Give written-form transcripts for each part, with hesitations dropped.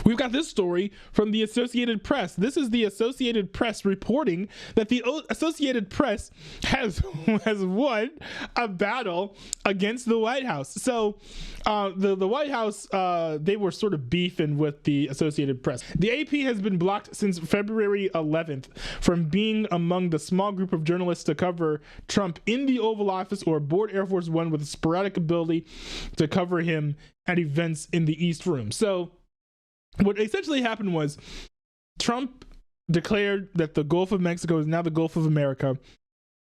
We've got this story from the Associated Press. This is the Associated Press reporting that the Associated Press has won a battle against the White House. So the White House, they were sort of beefing with the Associated Press. The AP has been blocked since February 11th from being among the small group of journalists to cover Trump in the Oval Office or aboard Air Force One with a sporadic ability to cover him at events in the East Room. So what essentially happened was Trump declared that the Gulf of Mexico is now the Gulf of America.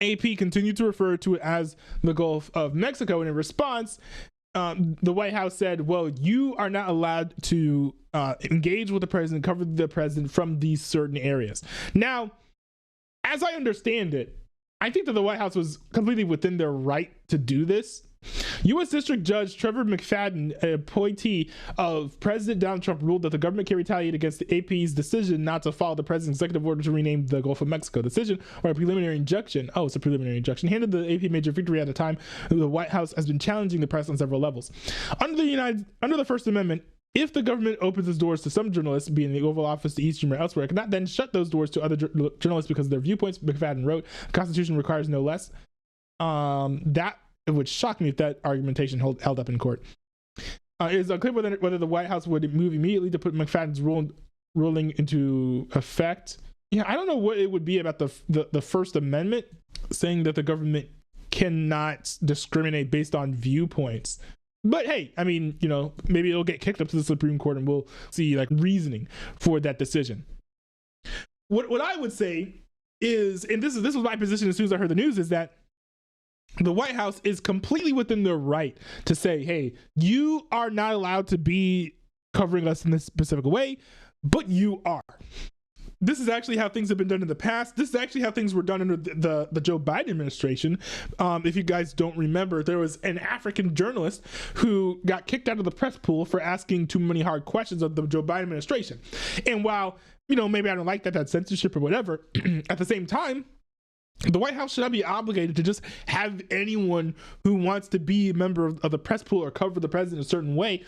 AP continued to refer to it as the Gulf of Mexico. And in response, the White House said, well, you are not allowed to engage with the president, cover the president from these certain areas. Now, as I understand it, I think that the White House was completely within their right to do this. U.S. District Judge Trevor McFadden, an appointee of President Donald Trump, ruled that the government can retaliate against the AP's decision not to follow the president's executive order to rename the Gulf of Mexico. Decision or a preliminary injunction. Oh, it's a preliminary injunction. Handed the AP major victory at a time the White House has been challenging the press on several levels. Under the First Amendment, if the government opens its doors to some journalists, be in the Oval Office, the East Room, or elsewhere, it cannot then shut those doors to other journalists because of their viewpoints. McFadden wrote, the Constitution requires no less. That it would shock me if that argumentation held up in court. It is unclear whether the White House would move immediately to put McFadden's ruling into effect. Yeah, I don't know what it would be about the First Amendment saying that the government cannot discriminate based on viewpoints. But hey, I mean, maybe it'll get kicked up to the Supreme Court and we'll see reasoning for that decision. What I would say is, and this was my position as soon as I heard the news, is that the White House is completely within their right to say, hey, you are not allowed to be covering us in this specific way, but you are. This is actually how things have been done in the past. This is actually how things were done under the Joe Biden administration. If you guys don't remember, there was an African journalist who got kicked out of the press pool for asking too many hard questions of the Joe Biden administration. And while, maybe I don't like that's censorship or whatever, at the same time, the White House should not be obligated to just have anyone who wants to be a member of the press pool or cover the president a certain way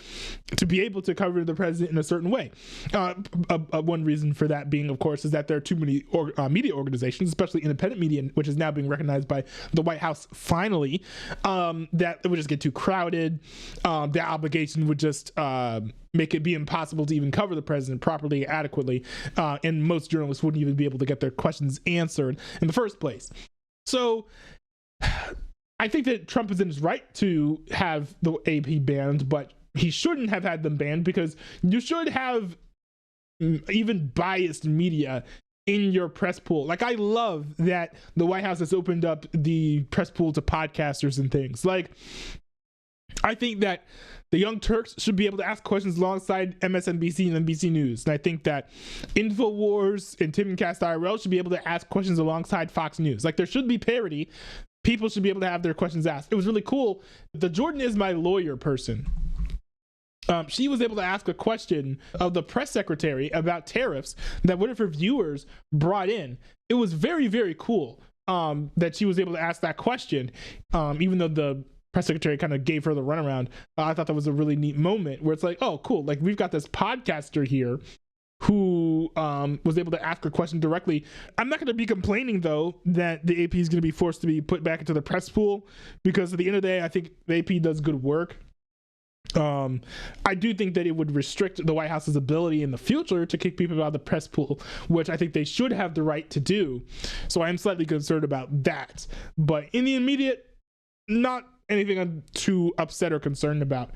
to be able to cover the president in a certain way. One reason for that being, of course, is that there are too many media organizations, especially independent media, which is now being recognized by the White House finally, that it would just get too crowded. The obligation would just make it be impossible to even cover the president properly, adequately, and most journalists wouldn't even be able to get their questions answered in the first place. So I think that Trump is in his right to have the AP banned, but he shouldn't have had them banned because you should have even biased media in your press pool. I love that the White House has opened up the press pool to podcasters and things. I think that the Young Turks should be able to ask questions alongside MSNBC and NBC News. And I think that InfoWars and Timcast IRL should be able to ask questions alongside Fox News. There should be parity. People should be able to have their questions asked. It was really cool. The Jordan is my lawyer person. She was able to ask a question of the press secretary about tariffs that one of her viewers brought in. It was very, very cool that she was able to ask that question, even though the press secretary kind of gave her the runaround. I thought that was a really neat moment where it's oh, cool. We've got this podcaster here who was able to ask a question directly. I'm not going to be complaining, though, that the AP is going to be forced to be put back into the press pool, because at the end of the day, I think the AP does good work. I do think that it would restrict the White House's ability in the future to kick people out of the press pool, which I think they should have the right to do. So I am slightly concerned about that. But in the immediate, not anything I'm too upset or concerned about.